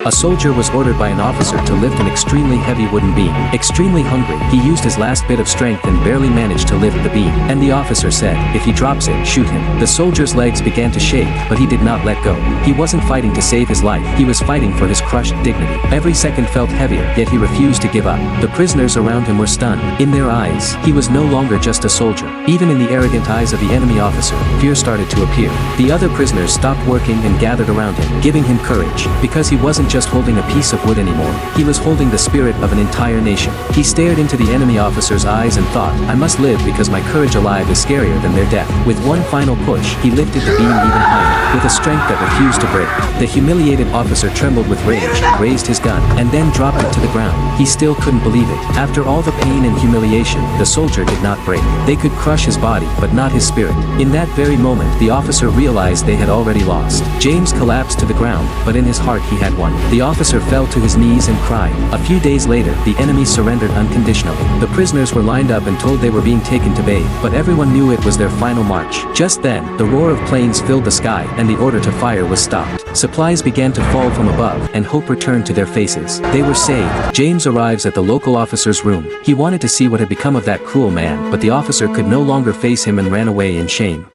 A soldier was ordered by an officer to lift an extremely heavy wooden beam. Extremely hungry, he used his last bit of strength and barely managed to lift the beam. And the officer said, "If he drops it, shoot him." The soldier's legs began to shake, but he did not let go. He wasn't fighting to save his life, he was fighting for his crushed dignity. Every second felt heavier, yet he refused to give up. The prisoners around him were stunned. In their eyes, he was no longer just a soldier. Even in the arrogant eyes of the enemy officer, fear started to appear. The other prisoners stopped working and gathered around him, giving him courage. Because he wasn't just holding a piece of wood anymore, he was holding the spirit of an entire nation. He stared into the enemy officer's eyes and thought, "I must live because my courage alive is scarier than their death." With one final push, he lifted the beam even higher, with a strength that refused to break. The humiliated officer trembled with rage, raised his gun, and then dropped it to the ground. He still couldn't believe it. After all the pain and humiliation, the soldier did not break. They could crush his body, but not his spirit. In that very moment, the officer realized they had already lost. James collapsed to the ground, but in his heart he had won. The officer fell to his knees and cried. A few days later, the enemy surrendered unconditionally. The prisoners were lined up and told they were being taken to bathe, but everyone knew it was their final march. Just then, the roar of planes filled the sky, and the order to fire was stopped. Supplies began to fall from above, and hope returned to their faces. They were saved. James arrives at the local officer's room. He wanted to see what had become of that cruel man, but the officer could no longer face him and ran away in shame.